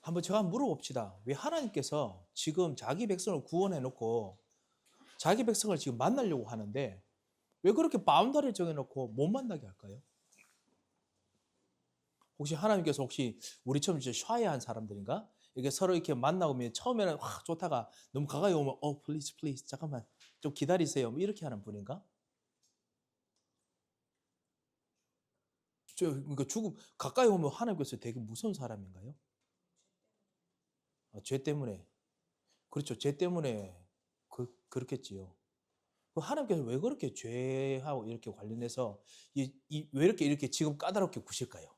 한번 제가 물어봅시다. 왜 하나님께서 지금 자기 백성을 구원해 놓고 자기 백성을 지금 만나려고 하는데 왜 그렇게 바운더리를 정해놓고 못 만나게 할까요? 혹시 하나님께서 혹시 우리처럼 이제 샤이한 사람들인가? 이렇게 서로 이렇게 만나면 처음에는 확 좋다가 너무 가까이 오면 please please 잠깐만 좀 기다리세요. 뭐 이렇게 하는 분인가? 그러니까 죽음 가까이 오면 하나님께서 되게 무서운 사람인가요? 죄 때문에. 그렇죠. 죄 때문에 그렇겠지요. 하나님께서 왜 그렇게 죄하고 이렇게 관련해서 왜 이렇게 지금 까다롭게 구실까요?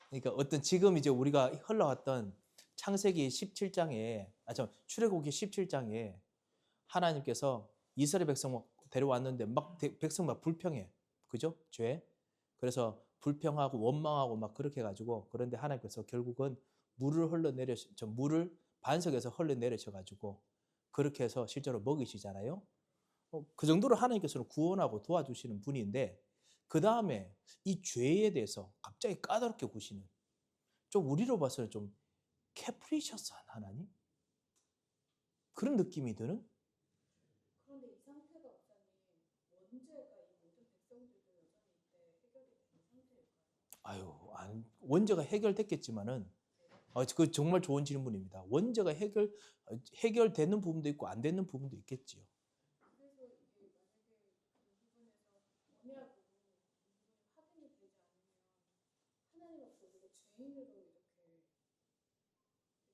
그러니까 어떤 지금 이제 우리가 흘러왔던 창세기 17장에, 출애굽기 17장에 하나님께서 이스라엘 백성 막 데려왔는데 막 백성 막 불평해. 그죠? 죄. 그래서 불평하고 원망하고 막 그렇게 해가지고 그런데 하나님께서 결국은 물을 반석에서 흘러내리셔 가지고 그렇게 해서 실제로 먹이시잖아요. 그 정도로 하나님께서는 구원하고 도와주시는 분인데 그 다음에 이 죄에 대해서 갑자기 까다롭게 구시는 좀 우리로 봐서는 좀 캐프리셔스한 하나님? 그런 느낌이 드는? 그런데 이 상태가 없다니 원죄가 이 모든 백성들도 여전히 이때 해결이 되는 상태일까요? 원죄가 해결됐겠지만은 그 정말 좋은 질문입니다. 원죄가 해결되는 부분도 있고 안 되는 부분도 있겠지요. 그래서 이게 만약에 그 부분에서 언약으로 이 부분이 확인이 되지 않으면 하나님 앞에 우리가 죄인으로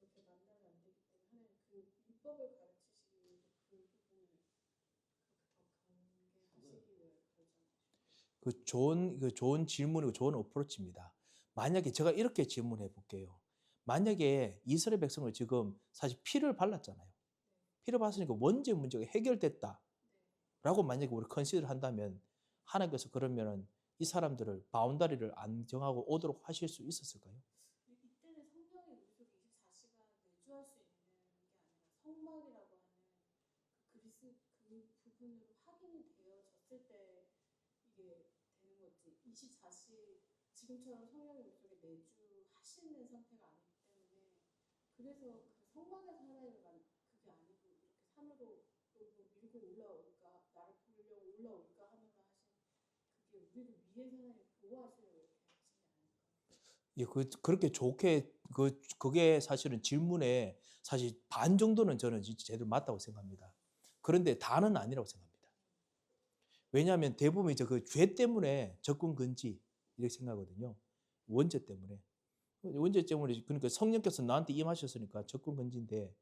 이렇게 만나면 안 되기 때문에 하나님 그 율법을 가르치시기 그 부분을 그렇게 더 경계하시기 위해 그러잖아요. 좋은 질문이고 좋은 어프로치입니다. 만약에 제가 이렇게 질문해 볼게요. 만약에 이스라엘 백성을 지금 사실 피를 발랐잖아요. 피를 발랐으니까 원죄 문제가 해결됐다. 라고 만약에 우리 컨시드를 한다면 하나님께서 그러면은 이 사람들을 바운다리를 안 정하고 오도록 하실 수 있었을까요? 이때는 성령이 우리 속에 24시간 내주할 수 있는 게 아니라 성막이라고 하는 그 부분으로 확인이 되어졌을 때 이게 되는 거지. 24시 지금처럼 성령이 우리 속에 내주하시는 상태가 아니기 때문에 그래서 그 성막에서 하나님을 그게 아니고 이렇게 산으로 밀고 올라올까 나를 부르려고 올라올까 하면서 하신 그게 우리를 위해서 하나님 보호하시려고 이렇게 하신 게 아닐까. 예, 그렇게 좋게, 그게 사실은 질문에 사실 반 정도는 저는 진짜 제대로 맞다고 생각합니다. 그런데 다는 아니라고 생각합니다. 왜냐하면 대부분 이제 그 죄 때문에 접근 금지, 이렇게 생각하거든요. 원죄 때문에. 원죄 때문에, 그러니까 성령께서 나한테 임하셨으니까 접근 금지인데,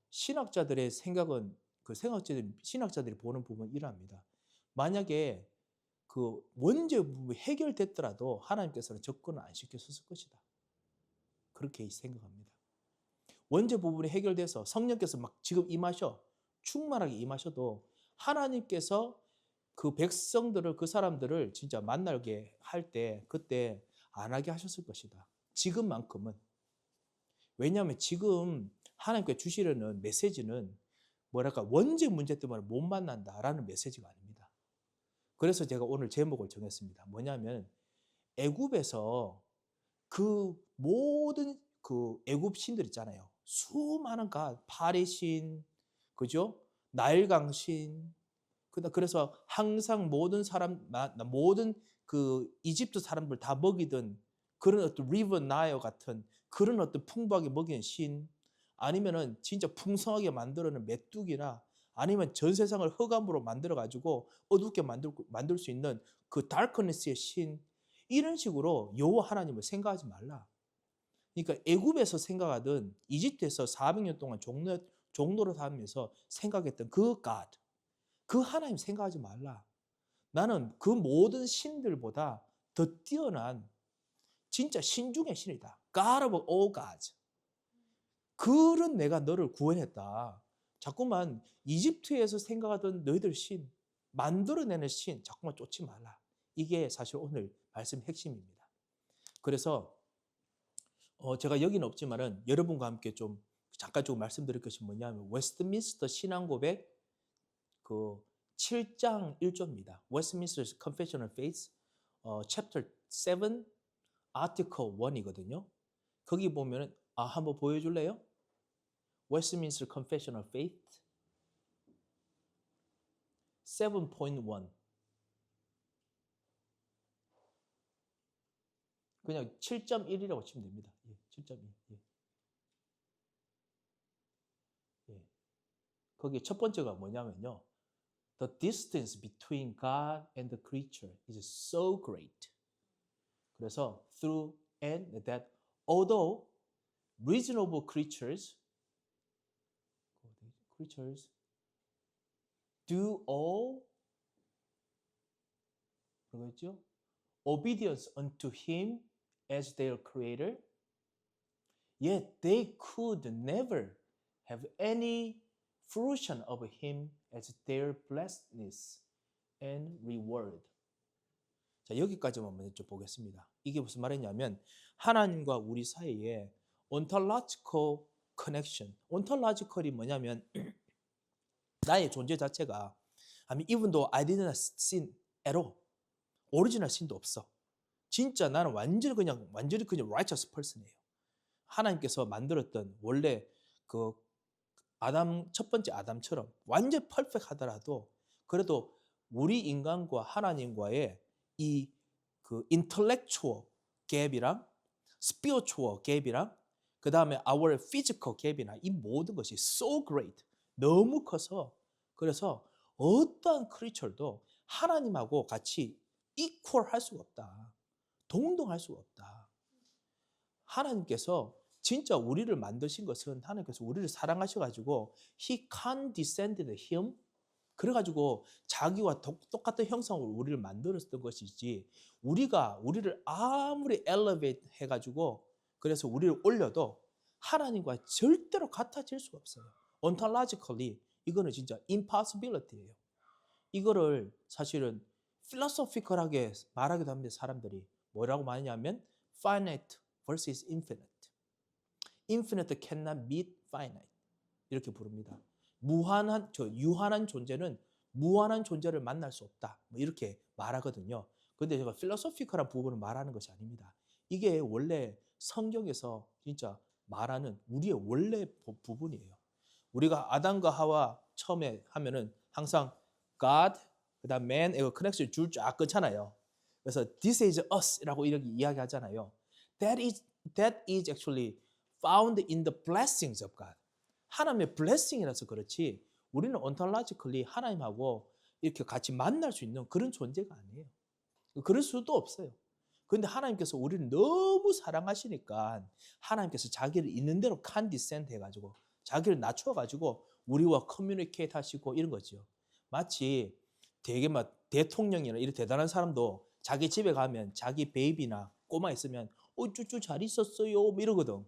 신학자들의 생각은, 신학자들이 보는 부분은 이러합니다. 만약에 그 원죄 부분이 해결됐더라도 하나님께서는 접근을 안 시켰을 것이다. 그렇게 생각합니다. 원죄 부분이 해결돼서 성령께서 막 지금 임하셔 충만하게 임하셔도 하나님께서 그 백성들을 그 사람들을 진짜 만나게 할 때 그때 안 하게 하셨을 것이다. 지금만큼은. 왜냐하면 지금 하나님께 주시려는 메시지는 뭐랄까 원죄 문제 때문에 못 만난다라는 메시지가 아닙니다. 그래서 제가 오늘 제목을 정했습니다. 뭐냐면 애굽에서 그 모든 그 애굽 신들 있잖아요. 수많은 파리 신, 그죠? 나일강 신. 그래서 항상 모든 그 이집트 사람들 다 먹이던 그런 어떤 리버 나일 같은 그런 어떤 풍부하게 먹이는 신, 아니면은 진짜 풍성하게 만들어낸 메뚜기나 아니면 전 세상을 흑암으로 만들어 가지고 어둡게 만들 수 있는 그 다크니스의 신, 이런 식으로 여호와 하나님을 생각하지 말라. 그러니까 애굽에서 생각하던 이집트에서 400년 동안 종로로 살면서 생각했던 그 God, 그 하나님 생각하지 말라. 나는 그 모든 신들보다 더 뛰어난 진짜 신 중의 신이다. God of all gods. 그런 내가 너를 구원했다. 자꾸만 이집트에서 생각하던 너희들 신, 만들어내는 신, 자꾸만 쫓지 말라. 이게 사실 오늘 말씀 핵심입니다. 그래서 제가 여기는 없지만은 여러분과 함께 좀 잠깐 조금 말씀드릴 것이 뭐냐면 웨스트민스터 신앙고백 그 7장 1조입니다. Westminster Confession of Faith, chapter 7, Article 1이거든요. 거기 보면은 한번 보여줄래요? Westminster Confession of Faith 7.1 그냥 7.1이라고 치면 됩니다. 7.1. 거기 첫 번째가 뭐냐면요. The distance between God and the creature is so great. 그래서 through and that although reasonable creatures do all 그러겠죠? Obedience unto him as their creator, yet they could never have any fruition of him as their blessedness and reward. 자, 여기까지만 먼저 보겠습니다. 이게 무슨 말이냐면 하나님과 우리 사이에 ontological connection. ontological이 뭐냐면 나의 존재 자체가 even though I did not sin at all. 오리지널 신도 없어. 진짜 나는 완전히 그냥 righteous person이에요. 하나님께서 만들었던 원래 그 첫 번째 아담처럼 완전 퍼펙트 하더라도 그래도 우리 인간과 하나님과의 이 그 intellectual 갭이랑 spiritual 갭이랑 그 다음에 our physical 갭이나 이 모든 것이 so great 너무 커서 그래서 어떠한 크리처도 하나님하고 같이 equal 할 수가 없다. 동등할 수가 없다. 하나님께서 진짜 우리를 만드신 것은 하나님께서 우리를 사랑하셔가지고 He condescended Him 그래가지고 자기와 똑같은 형상으로 우리를 만들었던 것이지 우리를 아무리 elevate 해가지고 그래서 우리를 올려도 하나님과 절대로 같아질 수가 없어요. ontologically 이거는 진짜 impossibility예요. 이거를 사실은 philosophical하게 말하기도 합니다. 사람들이 뭐라고 말하냐면 finite versus infinite. infinite cannot meet finite. 이렇게 부릅니다. 유한한 존재는 무한한 존재를 만날 수 없다. 뭐 이렇게 말하거든요. 그런데 제가 philosophical한 부분을 말하는 것이 아닙니다. 이게 원래 성경에서 진짜 말하는 우리의 원래 부분이에요. 우리가 아담과 하와 처음에 하면은 항상 God, 그다음 man, 이거 커넥션 줄 쫙 끊잖아요. 그래서 this is us라고 이렇게 이야기하잖아요. That is actually found in the blessings of God. 하나님의 blessing이라서 그렇지 우리는 ontologically 하나님하고 이렇게 같이 만날 수 있는 그런 존재가 아니에요. 그럴 수도 없어요. 그런데 하나님께서 우리를 너무 사랑하시니까 하나님께서 자기를 있는 대로 condescend 해가지고 자기를 낮춰가지고 우리와 커뮤니케이트 하시고 이런 거죠. 마치 되게 막 대통령이나 이런 대단한 사람도 자기 집에 가면 자기 베이비나 꼬마 있으면 쭈쭈 잘 있었어요 뭐 이러거든.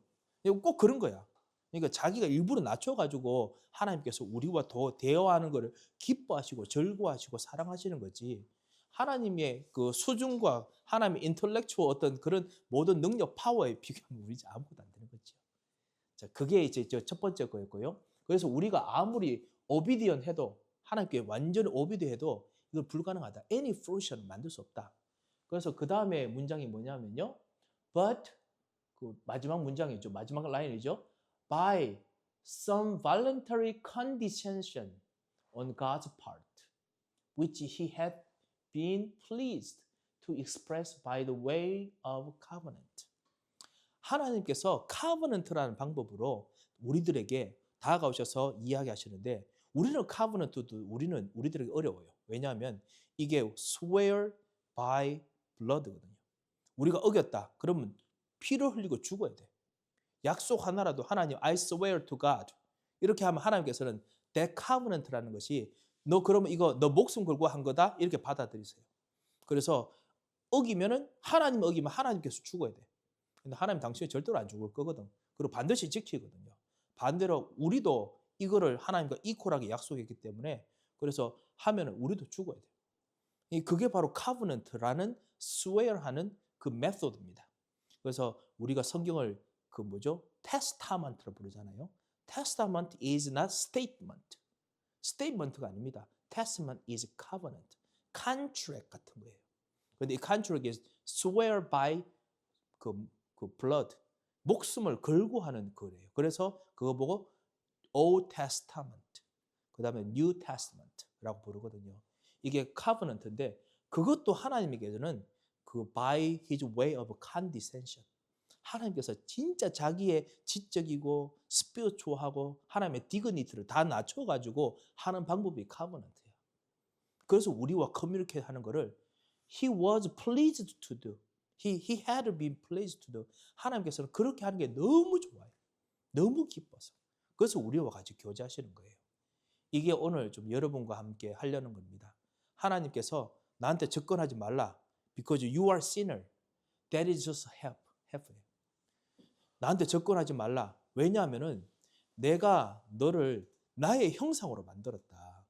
꼭 그런 거야. 그러니까 자기가 일부러 낮춰가지고 하나님께서 우리와 더 대화하는 것을 기뻐하시고 즐거워하시고 사랑하시는 거지. 하나님의 그 수준과 하나님의 인텔렉추얼 어떤 그런 모든 능력 파워에 비교하면 우리 아무것도 안 되는 거죠. 자, 그게 이제 첫 번째 거였고요. 그래서 우리가 아무리 오비디언 해도 하나님께 완전히 오비디언 해도 이건 불가능하다. Any fruition 만들 수 없다. 그래서 그 다음에 문장이 뭐냐면요. But 그 마지막 문장이죠. 마지막 라인이죠. By some voluntary condescension on God's part, which He had been pleased to express by the way of covenant. 하나님께서 covenant라는 방법으로 우리들에게 다가오셔서 이야기하시는데 우리는 covenant도 우리들에게 어려워요. 왜냐하면 이게 swear by blood거든요. 우리가 어겼다. 그러면 피를 흘리고 죽어야 돼. 약속 하나라도 하나님 I swear to God 이렇게 하면 하나님께서는 that covenant라는 것이 너 그러면 이거 너 목숨 걸고 한 거다 이렇게 받아들이세요. 그래서 어기면은 하나님 어기면 하나님께서 죽어야 돼. 근데 하나님 당신이 절대로 안 죽을 거거든. 그리고 반드시 지키거든요. 반대로 우리도 이거를 하나님과 이퀄하게 약속했기 때문에 그래서 하면은 우리도 죽어야 돼. 그게 바로 covenant라는 swear하는 그 메소드입니다. 그래서 우리가 성경을 그 뭐죠? testament로 부르잖아요. testament is not statement. statement가 아닙니다. testament is covenant. contract 같은 거예요. 그런데 이 contract is swear by 그 blood, 목숨을 걸고 하는 거래요. 그래서 그거 보고 Old Testament, 그 다음에 New Testament라고 부르거든요. 이게 covenant인데 그것도 하나님에게는 그 by His way of condescension, 하나님께서 진짜 자기의 지적이고 스피리추얼하고 하나님의 디그니티를 다 낮춰가지고 하는 방법이 covenant예요. 그래서 우리와 커뮤니케이트 하는 거를 He was pleased to do. He had been pleased to do. 하나님께서는 그렇게 하는 게 너무 좋아요. 너무 기뻐서. 그래서 우리와 같이 교제하시는 거예요. 이게 오늘 좀 여러분과 함께 하려는 겁니다. 하나님께서 나한테 접근하지 말라. Because you are sinner. That is just help. 나한테 접근하지 말라. 왜냐하면은 내가 너를 나의 형상으로 만들었다.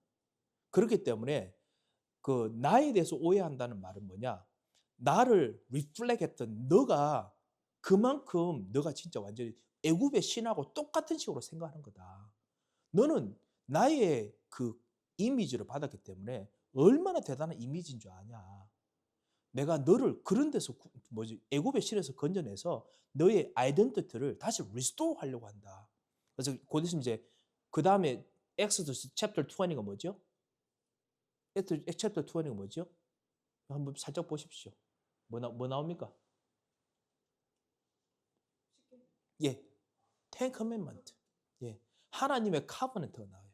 그렇기 때문에 그 나에 대해서 오해한다는 말은 뭐냐? 나를 리플렉했던 너가 그만큼 너가 진짜 완전히 애굽의 신하고 똑같은 식으로 생각하는 거다. 너는 나의 그 이미지를 받았기 때문에 얼마나 대단한 이미지인 줄 아냐. 내가 너를 그런 데서 애굽의 신에서 건져내서 너의 아이덴티티를 다시 리스토어 하려고 한다. 그래서 곧 있으면 이제 그 다음에 엑소더스 챕터 20가 뭐죠? 챕터 20가 뭐죠? 한번 살짝 보십시오. 뭐 나옵니까? 예, Ten Commandment. 예, 하나님의 카버넌트가 나와요.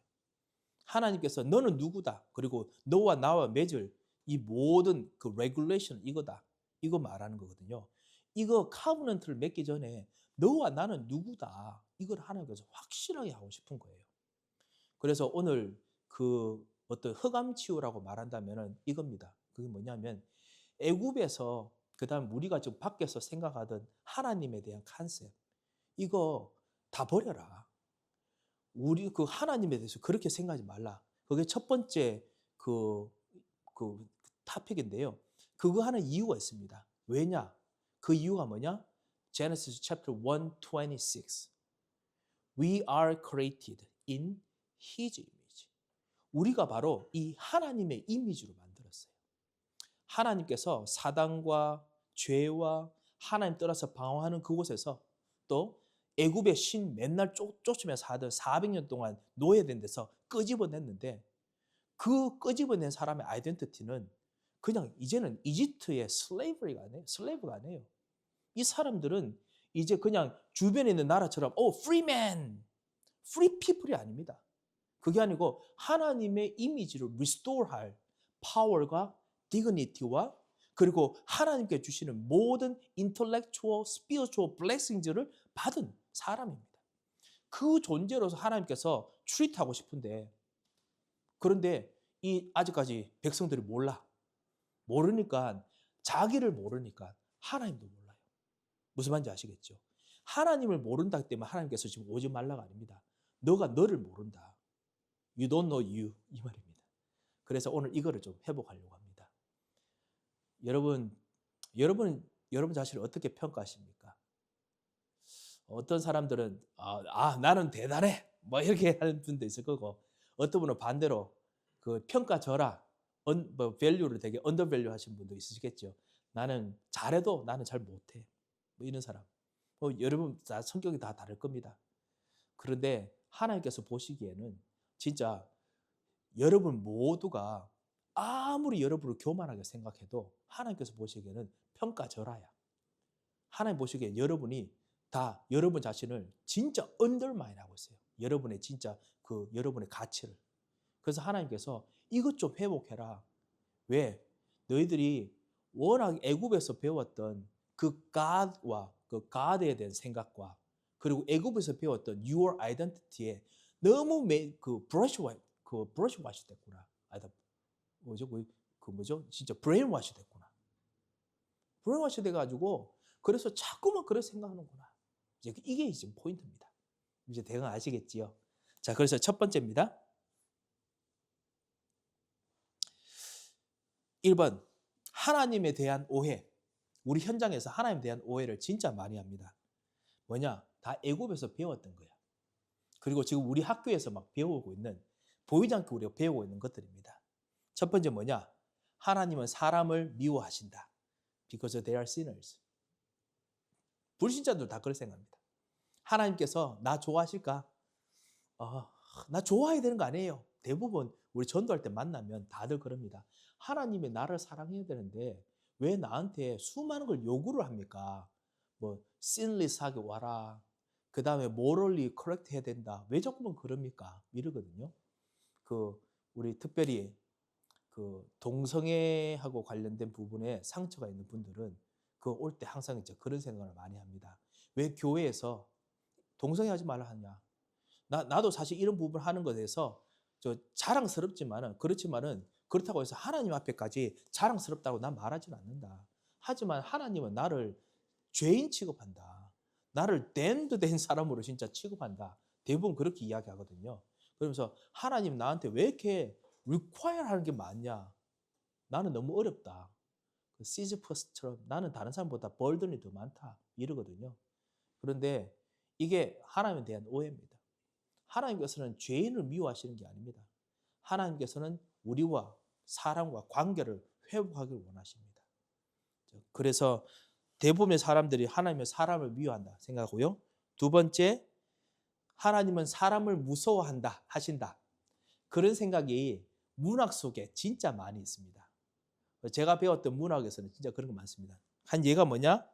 하나님께서 너는 누구다. 그리고 너와 나와 맺을 이 모든 그 레귤레이션 이거다. 이거 말하는 거거든요. 이거 카버넌트를 맺기 전에 너와 나는 누구다. 이걸 하나님께서 확실하게 하고 싶은 거예요. 그래서 오늘 그 어떤 흑암치유라고 말한다면은 이겁니다. 그게 뭐냐면 애굽에서 그다음 우리가 지금 밖에서 생각하던 하나님에 대한 컨셉 이거 다 버려라. 우리 그 하나님에 대해서 그렇게 생각하지 말라. 그게 첫 번째 그 토픽인데요. 그거 하는 이유가 있습니다. 왜냐? 그 이유가 뭐냐? Genesis chapter 1:26. We are created in His image. 우리가 바로 이 하나님의 이미지로 만들었어요. 하나님께서 사단과 죄와 하나님 떠나서 방황하는 그곳에서 또 애굽의 신 맨날 쫓으면서 하던 400년 동안 노예된 데서 끄집어냈는데 그 끄집어낸 사람의 아이덴티티는 그냥 이제는 이집트의 슬레이브가 아니에요. 이 사람들은 이제 그냥 주변에 있는 나라처럼 freeman, free people이 아닙니다. 그게 아니고 하나님의 이미지를 리스토어할 파워가 디그니티와 그리고 하나님께 주시는 모든 인텔렉추얼, 스피리추얼 블레싱즈를 받은 사람입니다. 그 존재로서 하나님께서 트리트하고 싶은데 그런데 이 아직까지 백성들이 모르니까 자기를 모르니까 하나님도 몰라요. 무슨 말인지 아시겠죠? 하나님을 모른다기 때문에 하나님께서 지금 오지 말라가 아닙니다. 너가 너를 모른다. You don't know you 이 말입니다. 그래서 오늘 이거를 좀 회복하려고 합니다. 여러분 자신을 어떻게 평가하십니까? 어떤 사람들은 나는 대단해 뭐 이렇게 하는 분도 있을 거고 어떤 분은 반대로 그 평가절하 밸류를 되게 언더밸류 하시는 분도 있으시겠죠. 나는 잘해도 나는 잘 못해 뭐 이런 사람. 여러분 다 성격이 다 다를 겁니다. 그런데 하나님께서 보시기에는 진짜 여러분 모두가 아무리 여러분을 교만하게 생각해도 하나님께서 보시기에는 평가절하야. 하나님 보시기에 여러분이 다 여러분 자신을 진짜 undermine 하고 있어요. 여러분의 진짜 그 여러분의 가치를. 그래서 하나님께서 이것 좀 회복해라. 왜? 너희들이 워낙 애굽에서 배웠던 그 God와 그 God에 대한 생각과 그리고 애굽에서 배웠던 your identity에 너무 브러쉬 와시 됐구나. 진짜 브레인 와시 됐구나. 브레인 와시 돼가지고 그래서 자꾸만 그렇게 생각하는구나. 이게 이제 포인트입니다. 이제 대강 아시겠지요? 자, 그래서 첫 번째입니다. 1번 하나님에 대한 오해. 우리 현장에서 하나님에 대한 오해를 진짜 많이 합니다. 뭐냐? 다 애굽에서 배웠던 거야. 그리고 지금 우리 학교에서 막 배우고 있는 보이지 않게 우리가 배우고 있는 것들입니다. 첫 번째 뭐냐? 하나님은 사람을 미워하신다. Because they are sinners. 불신자들도 다 그렇게 생각합니다. 하나님께서 나 좋아하실까? 나 좋아해야 되는 거 아니에요. 대부분 우리 전도할 때 만나면 다들 그럽니다. 하나님이 나를 사랑해야 되는데 왜 나한테 수많은 걸 요구를 합니까? 뭐 sinless하게 와라. 그 다음에 morally correct 해야 된다. 왜 자꾸만 그럽니까? 이러거든요. 우리 특별히 동성애하고 관련된 부분에 상처가 있는 분들은 올 때 항상 이제 그런 생각을 많이 합니다. 왜 교회에서 동성애 하지 말라 하냐? 나도 사실 이런 부분을 하는 것에 대해서 자랑스럽지만은 그렇다고 해서 하나님 앞에까지 자랑스럽다고 난 말하지는 않는다. 하지만 하나님은 나를 죄인 취급한다. 나를 damned 된 사람으로 진짜 취급한다. 대부분 그렇게 이야기하거든요. 그러면서 하나님 나한테 왜 이렇게 require 하는 게 많냐? 나는 너무 어렵다. 시즈퍼스처럼 나는 다른 사람보다 벌든이 더 많다. 이러거든요. 그런데 이게 하나님에 대한 오해입니다. 하나님께서는 죄인을 미워하시는 게 아닙니다. 하나님께서는 우리와 사람과 관계를 회복하기를 원하십니다. 그래서 대부분의 사람들이 하나님은 사람을 미워한다 생각하고요. 두 번째, 하나님은 사람을 무서워한다 하신다. 그런 생각이 문학 속에 진짜 많이 있습니다. 제가 배웠던 문학에서는 진짜 그런 거 많습니다. 한 예가 뭐냐?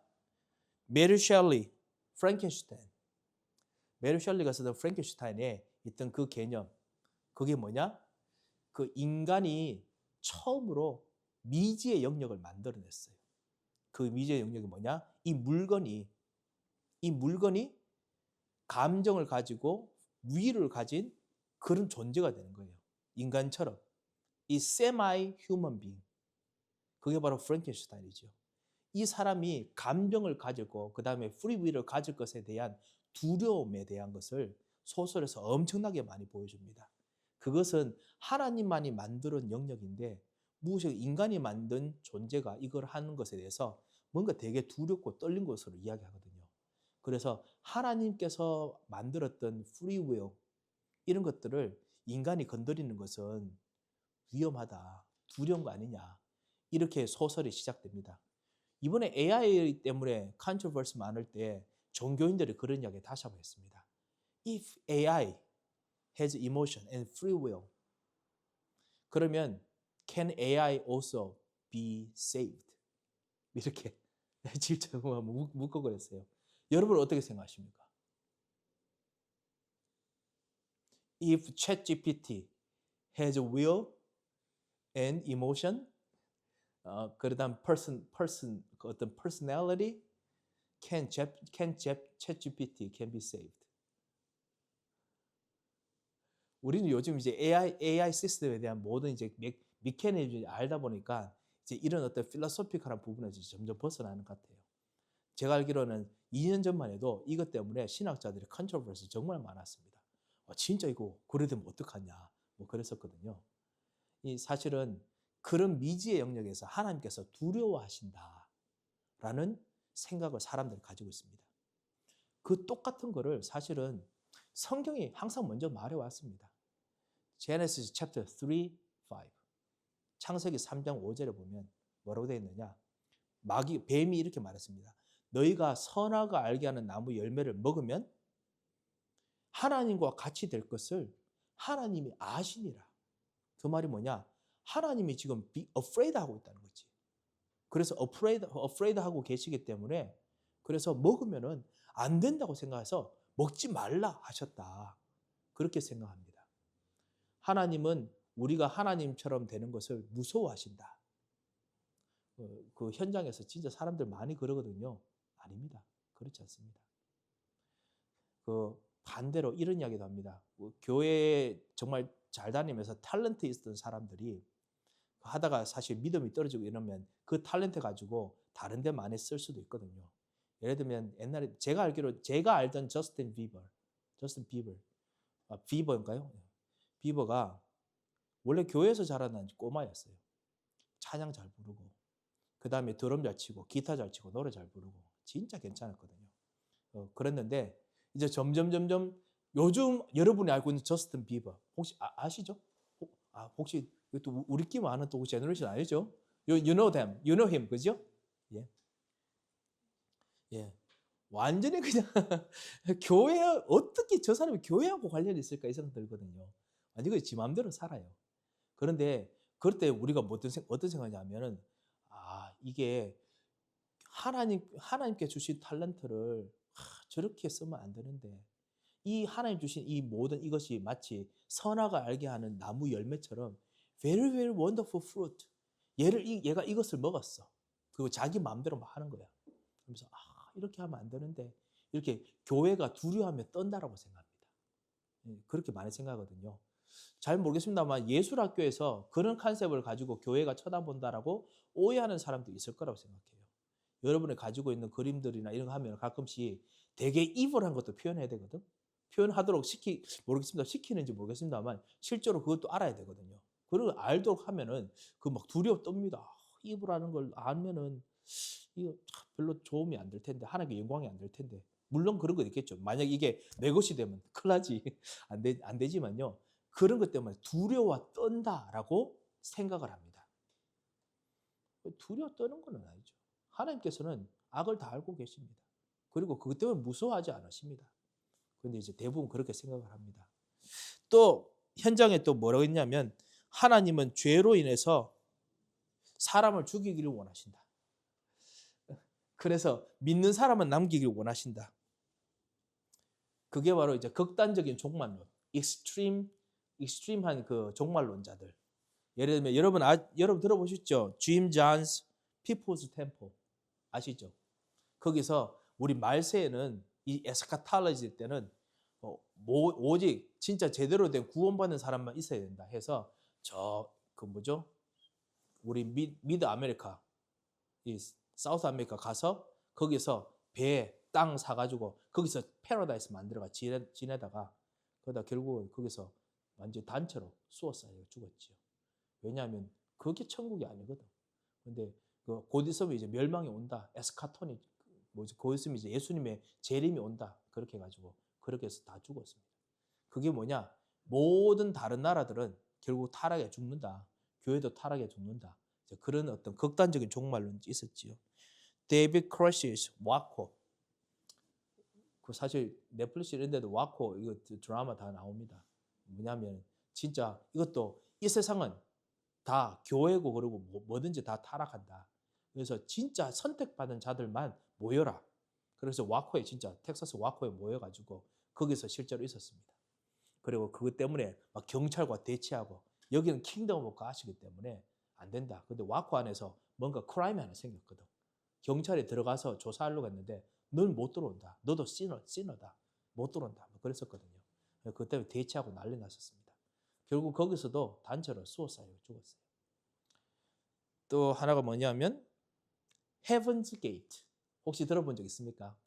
메리 셸리, 프랭켄슈타인. 메리 셸리가 쓰던 프랭켄슈타인에 있던 그 개념, 그게 뭐냐? 그 인간이 처음으로 미지의 영역을 만들어냈어요. 그 미지의 영역이 뭐냐? 이 물건이 감정을 가지고 위를 가진 그런 존재가 되는 거예요. 인간처럼. 이 semi human being. 그게 바로 프랭켄슈타인이죠. 이 사람이 감정을 가지고 그 다음에 프리윌을 가질 것에 대한 두려움에 대한 것을 소설에서 엄청나게 많이 보여줍니다. 그것은 하나님만이 만든 영역인데 무엇이 인간이 만든 존재가 이걸 하는 것에 대해서 뭔가 되게 두렵고 떨린 것으로 이야기하거든요. 그래서 하나님께서 만들었던 프리윌 이런 것들을 인간이 건드리는 것은 위험하다, 두려운 거 아니냐 이렇게 소설이 시작됩니다. 이번에 AI 때문에 컨트로버시 많을 때 종교인들이 그런 이야기 다시 한번 했습니다. If AI has emotion and free will, 그러면 can AI also be saved? 이렇게 진짜 묻고 그랬어요. 여러분 어떻게 생각하십니까? If ChatGPT has will and emotion, 그다음 어떤 personality, can ChatGPT can be saved? 우리는 요즘 이제 AI 시스템에 대한 모든 이제 메커니즘을 알다 보니까 이제 이런 어떤 필로소피컬한 부분에서 점점 벗어나는 것 같아요. 제가 알기로는 2년 전만 해도 이것 때문에 신학자들의 컨트로버시 정말 많았습니다. 진짜 이거 그래 되면 어떡하냐 뭐 그랬었거든요. 이 사실은 그런 미지의 영역에서 하나님께서 두려워하신다라는 생각을 사람들이 가지고 있습니다. 그 똑같은 거를 사실은 성경이 항상 먼저 말해왔습니다. Genesis chapter 3, 5. 창세기 3장 5절에 보면 뭐라고 되어 있느냐? 뱀이 이렇게 말했습니다. 너희가 선악을 알게 하는 나무 열매를 먹으면 하나님과 같이 될 것을 하나님이 아시니라. 그 말이 뭐냐? 하나님이 지금 be afraid 하고 있다는 거지. 그래서 afraid 하고 계시기 때문에 그래서 먹으면은 안 된다고 생각해서 먹지 말라 하셨다. 그렇게 생각합니다. 하나님은 우리가 하나님처럼 되는 것을 무서워하신다. 그 현장에서 진짜 사람들 많이 그러거든요. 아닙니다. 그렇지 않습니다. 반대로 이런 이야기도 합니다. 교회에 정말 잘 다니면서 탤런트 있었던 사람들이 하다가 사실 믿음이 떨어지고 이러면 그 탤런트 가지고 다른 데 많이 쓸 수도 있거든요. 예를 들면 옛날에 제가 알던 저스틴 비버인가요? 비버가 원래 교회에서 자라난 꼬마였어요. 찬양 잘 부르고 그 다음에 드럼 잘 치고 기타 잘 치고 노래 잘 부르고 진짜 괜찮았거든요. 그랬는데 이제 점점 요즘 여러분이 알고 있는 저스틴 비버 혹시 아시죠? 혹시 또 우리끼리 아는 또 제너레이션 아니죠? You know them, you know him, 그죠? 예. 완전히 그냥 교회 어떻게 저 사람이 교회하고 관련이 있을까 이 생각 들거든요. 완전히 지 마음대로 살아요. 그런데 그럴 때 우리가 어떤 생각이냐면은 이게 하나님께 주신 탤런트를 저렇게 쓰면 안 되는데 이 하나님 주신 이 모든 이것이 마치 선악을 알게 하는 나무 열매처럼 very very wonderful fruit. 얘가 이것을 먹었어. 그리고 자기 마음대로 막 하는 거야. 그러면서 이렇게 하면 안 되는데 이렇게 교회가 두려워하며 떤다라고 생각합니다. 그렇게 많이 생각하거든요. 잘 모르겠습니다만 예술학교에서 그런 컨셉을 가지고 교회가 쳐다본다라고 오해하는 사람도 있을 거라고 생각해요. 여러분이 가지고 있는 그림들이나 이런 거 하면 가끔씩 되게 이불한 것도 표현해야 되거든. 표현하도록 시키는지 모르겠습니다만 실제로 그것도 알아야 되거든요. 그걸 알도록 하면은 그 막 두려워 떱니다. 이불하는 걸 알면은 이거 별로 도움이 안 될 텐데 하나님께 영광이 안 될 텐데 물론 그런 거 있겠죠. 만약 이게 내 것이 되면 큰일 나지. 안 되지만요. 그런 것 때문에 두려워 떤다라고 생각을 합니다. 두려워 떠는 건 아니죠. 하나님께서는 악을 다 알고 계십니다. 그리고 그것 때문에 무서워하지 않으십니다. 그런데 이제 대부분 그렇게 생각을 합니다. 또 현장에 또 뭐라고 했냐면 하나님은 죄로 인해서 사람을 죽이기를 원하신다. 그래서 믿는 사람은 남기길 원하신다. 그게 바로 이제 극단적인 종말론, 익스트림한 그 종말론자들. 예를 들면 여러분 들어보셨죠? 짐 존스 피플스 템플 아시죠? 거기서 우리 말세에는 이 에스카탈로지 때는 오직 진짜 제대로 된 구원받는 사람만 있어야 된다 해서 우리 미드 아메리카 이 사우스 아메리카 가서 거기서 배, 땅 사가지고 거기서 패러다이스 만들어가 지내다가 그러다 결국은 거기서 완전 단체로 수어사이가 죽었지요. 왜냐하면 그게 천국이 아니거든. 근데 곧 있으면 이제 멸망이 온다. 에스카톤이 곧 있으면 이제 예수님의 재림이 온다. 그렇게 해가지고 그렇게 해서 다 죽었습니다. 그게 뭐냐? 모든 다른 나라들은 결국 타락에 죽는다. 교회도 타락에 죽는다. 그런 어떤 극단적인 종말론이 있었지요. 데이비드 크러시스 와코. 그 사실 넷플릭스 이런 데도 와코 이거 드라마 다 나옵니다. 뭐냐면 진짜 이것도 이 세상은 다 교회고 그러고 뭐든지 다 타락한다. 그래서 진짜 선택받은 자들만 모여라. 그래서 와코에 진짜 텍사스 와코에 모여가지고 거기서 실제로 있었습니다. 그리고 그것 때문에 막 경찰과 대치하고 여기는 킹덤 오브 갓이기 때문에 안 된다. 근데 와코 안에서 뭔가 크라임이 하나 생겼거든. 경찰이 들어가서 조사하려고 했는데 넌 못 들어온다. 너도 시너다. 못 들어온다. 뭐 그랬었거든요. 그것 때문에 대치하고 난리 났었습니다. 결국 거기서도 단체로 수어사이로 죽었어요. 또 하나가 뭐냐면 Heaven's Gate. 혹시 들어본 적 있습니까?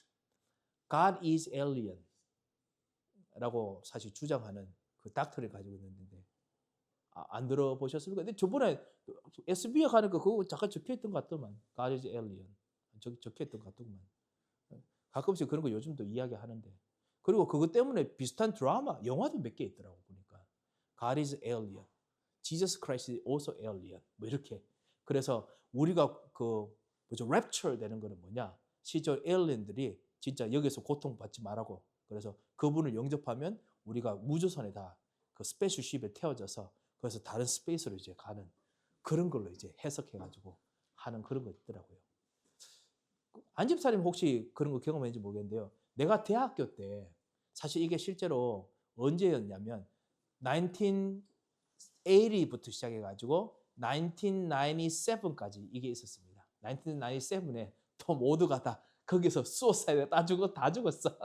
God is alien 라고 사실 주장하는 그 닥터를 가지고 있는데 안 들어보셨습니까? 근데 저번에 SB에 가니까 그거 잠깐 적혀있던 것 같더만. God is alien. 적혀있던 것 같더만. 가끔씩 그런 거 요즘도 이야기하는데. 그리고 그것 때문에 비슷한 드라마, 영화도 몇 개 있더라고 보니까. God is alien. Jesus Christ is also alien. 뭐 이렇게. 그래서 우리가 랩처 되는 거는 뭐냐? 실제 에일리언들이 진짜 여기서 고통받지 말라고. 그래서 그분을 영접하면 우리가 우주선에 다 그 스페이스쉽에 태워져서 그래서 다른 스페이스로 이제 가는 그런 걸로 이제 해석해가지고 하는 그런 거 있더라고요. 안집사님 혹시 그런 거 경험했는지 모르겠는데요. 내가 대학교 때 사실 이게 실제로 언제였냐면 1980부터 시작해가지고 1997까지 이게 있었습니다. 1997에 또 모두가 다 거기서 수어사이드 다 죽었어.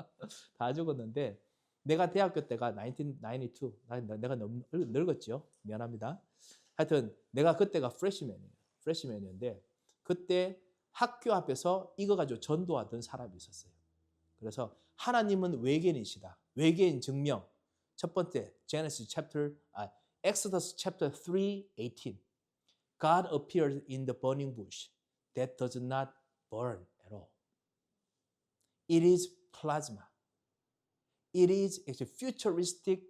다 죽었는데 내가 대학교 때가 1992. 내가 너무 늙었죠. 미안합니다. 하여튼 내가 그때가 프레시맨이었는데 그때 학교 앞에서 이거 가지고 전도하던 사람이 있었어요. 그래서 하나님은 외계인이시다. 외계인 증명. 첫 번째 Exodus chapter 3:18. God appeared in the burning bush that does not burn at all. It is plasma. It is a futuristic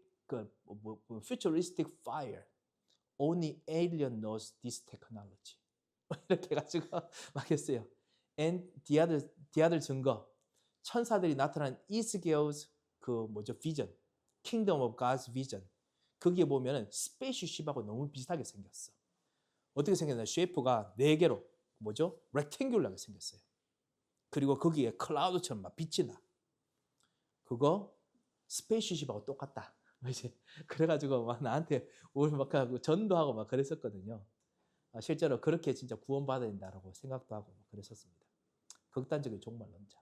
fire. Only alien knows this technology. 이렇게 해가지고 막 했어요. And the other 증거. 천사들이 나타난 이스겔's 그 뭐죠? 비전. Kingdom of God's vision. 거기에 보면은 스페이스십하고 너무 비슷하게 생겼어. 어떻게 생겼냐? 쉐이프가 4개로 뭐죠? 렉탱귤러하게 생겼어요. 그리고 거기에 클라우드처럼 막 빛이 나. 그거 스페이스십하고 똑같다. 이제 그래가지고 막 나한테 오늘 막 전도하고 막 그랬었거든요. 실제로 그렇게 진짜 구원받아야 된다라고 생각도 하고 그랬었습니다. 극단적인 종말론자.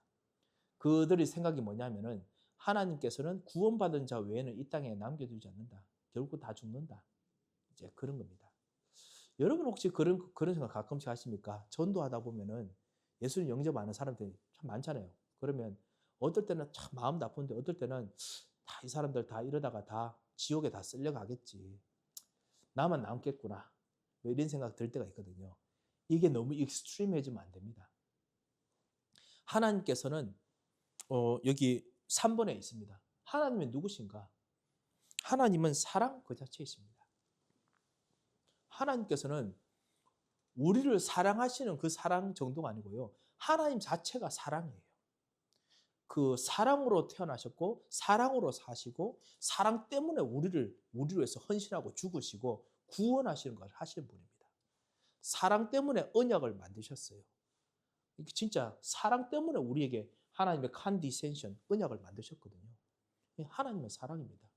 그들의 생각이 뭐냐면은 하나님께서는 구원받은 자 외에는 이 땅에 남겨두지 않는다. 결국 다 죽는다. 이제 그런 겁니다. 여러분 혹시 그런 생각 가끔씩 하십니까? 전도하다 보면은 예수님 영접하는 사람들이 참 많잖아요. 그러면 어떨 때는 참 마음 나쁜데 어떨 때는 다 이 사람들 다 이러다가 다 지옥에 다 쓸려가겠지. 나만 남겠구나. 뭐 이런 생각 들 때가 있거든요. 이게 너무 익스트림해지면 안 됩니다. 하나님께서는 여기 3번에 있습니다. 하나님은 누구신가? 하나님은 사랑 그 자체이십니다. 하나님께서는 우리를 사랑하시는 그 사랑 정도가 아니고요. 하나님 자체가 사랑이에요. 그 사랑으로 태어나셨고 사랑으로 사시고 사랑 때문에 우리를 위해서 헌신하고 죽으시고 구원하시는 걸 하시는 분입니다. 사랑 때문에 언약을 만드셨어요. 이게 진짜 사랑 때문에 우리에게 하나님의 컨디센션 언약을 만드셨거든요. 하나님은 사랑입니다.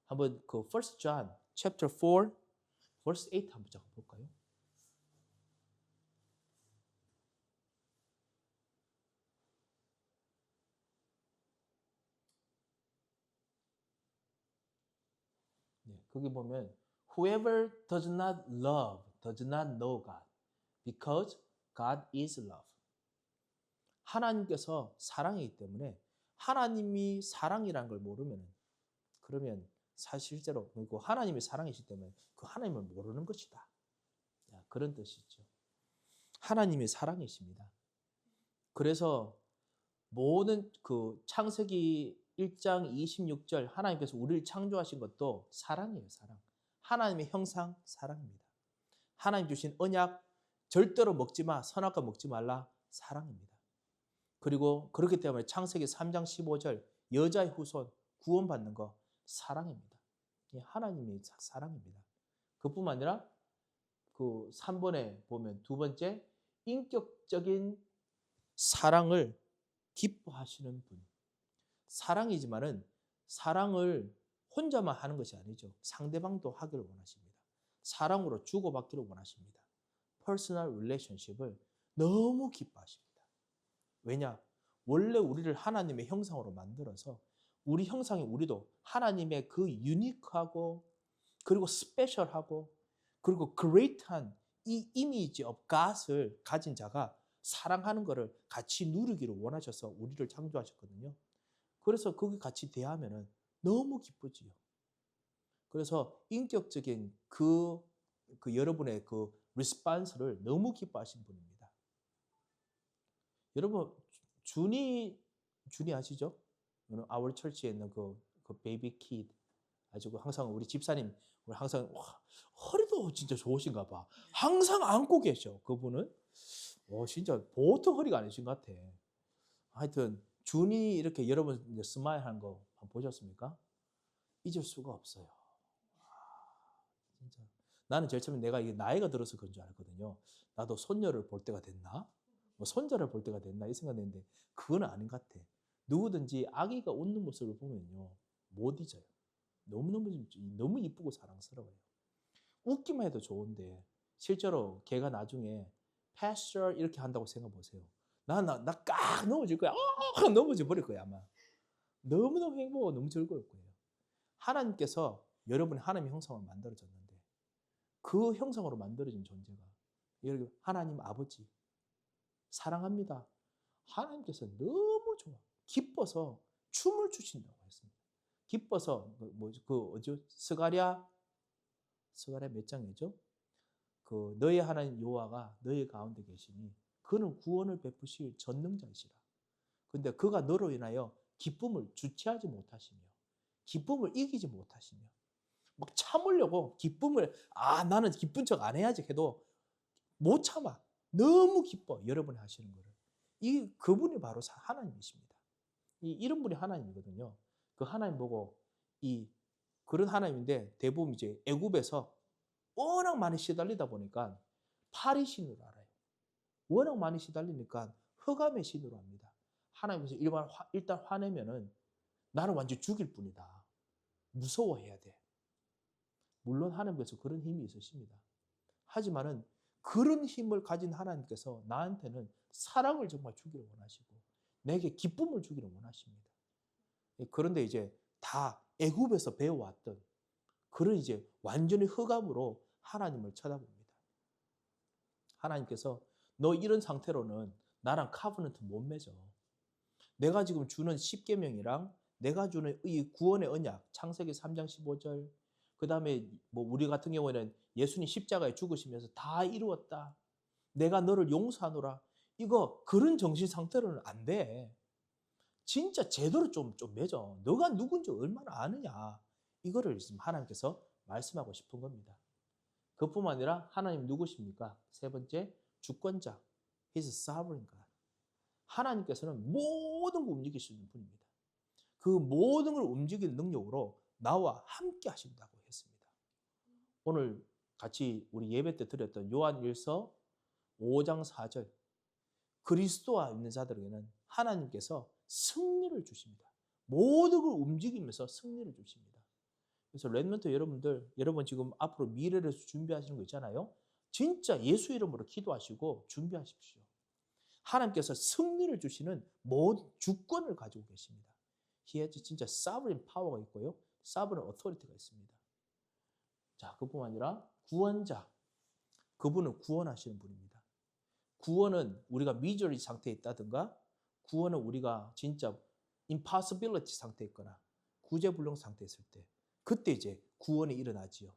한번 그 1 John chapter 4 verse 8 한번 잠깐 볼까요? 네, 거기 보면 whoever does not love does not know God because God is love. 하나님께서 사랑이기 때문에 하나님이 사랑이라는 걸 모르면 그러면 실제로 그리고 하나님이 사랑이시기 때문에 그 하나님을 모르는 것이다. 그런 뜻이죠. 하나님이 사랑이십니다. 그래서 모든 그 창세기 1장 26절 하나님께서 우리를 창조하신 것도 사랑이에요. 사랑. 하나님의 형상 사랑입니다. 하나님 주신 언약 절대로 먹지 마. 선악과 먹지 말라. 사랑입니다. 그리고 그렇기 때문에 창세기 3장 15절 여자의 후손 구원받는 거 사랑입니다. 하나님이 사랑입니다. 그뿐만 아니라 그 3번에 보면 두 번째 인격적인 사랑을 기뻐하시는 분. 사랑이지만은 사랑을 혼자만 하는 것이 아니죠. 상대방도 하기를 원하십니다. 사랑으로 주고받기를 원하십니다. 퍼스널 릴레이션십을 너무 기뻐하십니다. 왜냐? 원래 우리를 하나님의 형상으로 만들어서 우리 형상이 우리도 하나님의 그 유니크하고 그리고 스페셜하고 그리고 그레이트한 이 이미지 of God을 가진 자가 사랑하는 것을 같이 누리기를 원하셔서 우리를 창조하셨거든요. 그래서 거기 같이 대하면은 너무 기쁘지요. 그래서 인격적인 그 여러분의 그 리스폰스를 너무 기뻐하신 분입니다. 여러분 준이 아시죠? our church에 있는 그 베이비 키드 아주 항상 우리 집사님 우리 항상 허리도 진짜 좋으신가 봐. 항상 안고 계셔. 그분은 진짜 보통 허리가 아니신 것 같아. 하여튼 준이 이렇게 여러분 이제 스마일 하는 거 보셨습니까? 잊을 수가 없어요. 진짜 나는 제일 처음에 내가 이게 나이가 들어서 그런 줄 알거든요. 나도 손녀를 볼 때가 됐나? 뭐 손자를 볼 때가 됐나 이 생각했는데 그건 아닌 것 같아. 누구든지 아기가 웃는 모습을 보면요 못 잊어요. 너무 이쁘고 사랑스러워요. 웃기만 해도 좋은데 실제로 걔가 나중에 pastor 이렇게 한다고 생각해 보세요. 나 깍 넘어질 거야. 넘어져 버릴 거야 아마. 너무너무 행복하고 너무 즐거울 거예요. 하나님께서 여러분의 하나님의 형상으로 만들어졌는데 그 형상으로 만들어진 존재가 여러분 하나님 아버지 사랑합니다. 하나님께서 너무 좋아. 기뻐서 춤을 추신다고 했습니다. 기뻐서 스가랴 몇 장이죠? 그 너의 하나님 여호와가 너희 가운데 계시니 그는 구원을 베푸실 전능자이시라. 근데 그가 너로 인하여 기쁨을 주체하지 못하시며 기쁨을 이기지 못하시며 막 참으려고 기쁨을 나는 기쁜 척 안 해야지 해도 못 참아. 너무 기뻐 여러분이 하시는 거를. 그분이 바로 하나님이십니다. 이런 분이 하나님이거든요. 그 하나님 보고 그런 하나님인데 대부분 이제 애굽에서 워낙 많이 시달리다 보니까 파리 신으로 알아요. 워낙 많이 시달리니까 흑암의 신으로 합니다. 하나님께서 일단 화내면은 나를 완전 죽일 뿐이다. 무서워해야 돼. 물론 하나님께서 그런 힘이 있으십니다. 하지만은 그런 힘을 가진 하나님께서 나한테는 사랑을 정말 주기를 원하시고 내게 기쁨을 주기를 원하십니다. 그런데 이제 다 애굽에서 배워왔던 그런 이제 완전히 흑암으로 하나님을 쳐다봅니다. 하나님께서 너 이런 상태로는 나랑 카버넌트 못 맺어. 내가 지금 주는 십계명이랑 내가 주는 이 구원의 언약, 창세기 3장 15절, 그 다음에 뭐 우리 같은 경우에는 예수님 십자가에 죽으시면서 다 이루었다. 내가 너를 용서하노라. 이거 그런 정신 상태로는 안 돼. 진짜 제대로 좀 맺어. 너가 누군지 얼마나 아느냐. 이거를 지금 하나님께서 말씀하고 싶은 겁니다. 그뿐만 아니라 하나님 누구십니까? 세 번째, 주권자. He's sovereign God. 하나님께서는 모든 걸 움직이시는 분입니다. 그 모든 걸 움직일 능력으로 나와 함께 하신다고 했습니다. 오늘 같이 우리 예배 때 드렸던 요한일서 5장 4절. 그리스도와 있는 자들에게는 하나님께서 승리를 주십니다. 모든 걸 움직이면서 승리를 주십니다. 그래서 랩런트 여러분 지금 앞으로 미래를 준비하시는 거 있잖아요. 진짜 예수 이름으로 기도하시고 준비하십시오. 하나님께서 승리를 주시는 모든 주권을 가지고 계십니다. He 진짜 sovereign power가 있고요. sovereign authority가 있습니다. 자, 그뿐만 아니라 구원자. 그분은 구원하시는 분입니다. 구원은 우리가 미저리 상태에 있다든가 구원은 우리가 진짜 impossibility 상태에 있거나 구제불능 상태에 있을 때 그때 이제 구원이 일어나지요.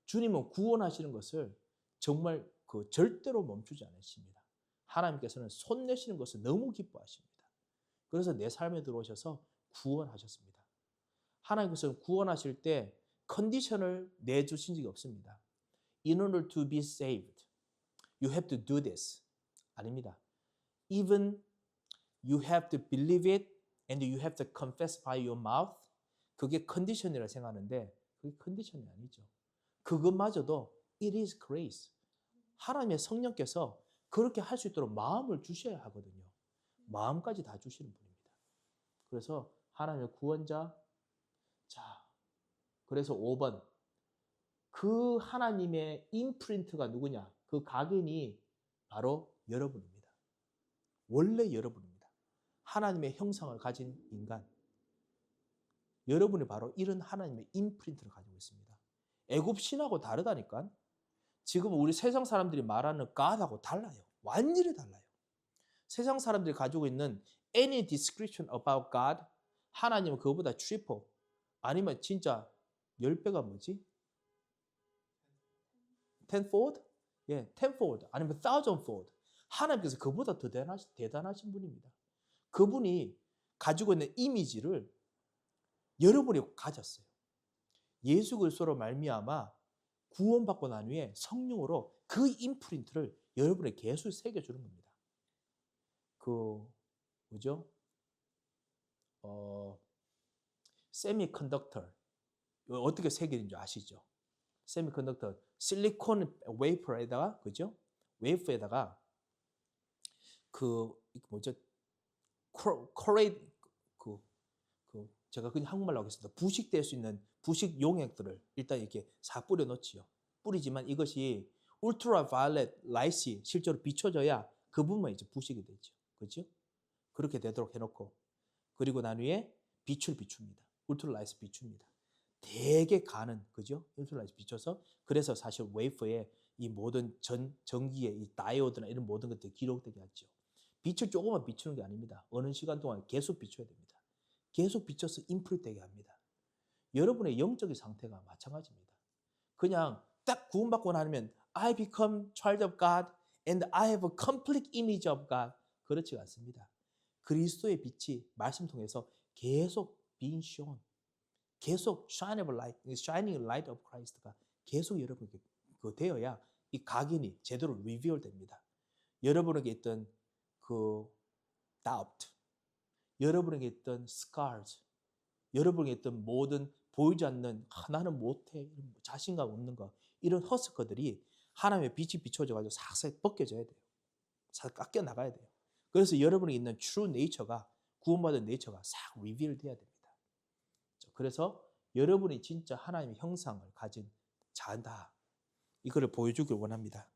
주님은 구원하시는 것을 정말 절대로 멈추지 않으십니다. 하나님께서는 손 내시는 것을 너무 기뻐하십니다. 그래서 내 삶에 들어오셔서 구원하셨습니다. 하나님께서는 구원하실 때 컨디션을 내주신 적이 없습니다. In order to be saved, you have to do this. 아닙니다. Even you have to believe it and you have to confess by your mouth. 그게 컨디션이라고 생각하는데 그게 컨디션이 아니죠. 그것마저도 it is grace. 하나님의 성령께서 그렇게 할 수 있도록 마음을 주셔야 하거든요. 마음까지 다 주시는 분입니다. 그래서 하나님의 구원자. 자, 그래서 5번. 그 하나님의 임프린트가 누구냐? 그 각인이 바로 여러분입니다. 원래 여러분입니다. 하나님의 형상을 가진 인간. 여러분이 바로 이런 하나님의 임프린트를 가지고 있습니다. 애굽 신하고 다르다니까. 지금 우리 세상 사람들이 말하는 God하고 달라요. 완전히 달라요. 세상 사람들이 가지고 있는 any description about God, 하나님은 그거보다 triple, 아니면 진짜 10배가 뭐지? tenfold? 예, tenfold, 아니면 thousandfold. 하나님께서 그보다 더 대단하신 분입니다. 그분이 가지고 있는 이미지를 여러분이 가졌어요. 예수 그리스도로 말미암아 구원받고 난 후에 성령으로 그 임프린트를 여러분에 계속 새겨주는 겁니다. 뭐죠? 세미컨덕터 어떻게 새기는 줄 아시죠? 세미컨덕터 실리콘 웨이퍼에다가 그죠? 웨이퍼에다가 뭐죠? 코레이드 제가 그냥 한국말로 하겠습니다. 부식될 수 있는 부식 용액들을 일단 이렇게 싹 뿌려 놓지요. 뿌리지만 이것이 울트라 바이올렛 라이트이 실제로 비춰져야 그 부분만 이제 부식이 되죠. 그렇죠? 그렇게 되도록 해놓고 그리고 난 후에 빛을 비춥니다. 울트라 라이트 비춥니다. 되게 가는 그죠? 울트라 라이트 비춰서 그래서 사실 웨이퍼에 이 모든 전기의 이 다이오드나 이런 모든 것들이 기록되게 하죠. 빛을 조금만 비추는 게 아닙니다. 어느 시간 동안 계속 비춰야 됩니다. 계속 비춰서 인프릿 되게 합니다. 여러분의 영적인 상태가 마찬가지입니다. 그냥 딱 구원받고 나면 I become child of God and I have a complete image of God. 그렇지 않습니다. 그리스도의 빛이 말씀 통해서 계속 being shown, 계속 shining light of Christ가 계속 여러분에게 되어야 이 각인이 제대로 reveal 됩니다. 여러분에게 있던 doubt, 여러분에게 있던 scars, 여러분에게 있던 모든 보이지 않는 나는 못해, 이런 자신감 없는 거, 이런 허스커들이 하나님의 빛이 비춰져가지고 싹싹 벗겨져야 돼요. 싹 깎여 나가야 돼요. 그래서 여러분이 있는 true nature가, 구원받은 네이처가 싹 리빌 돼야 됩니다. 그래서 여러분이 진짜 하나님의 형상을 가진 자다, 이거를 보여주길 원합니다.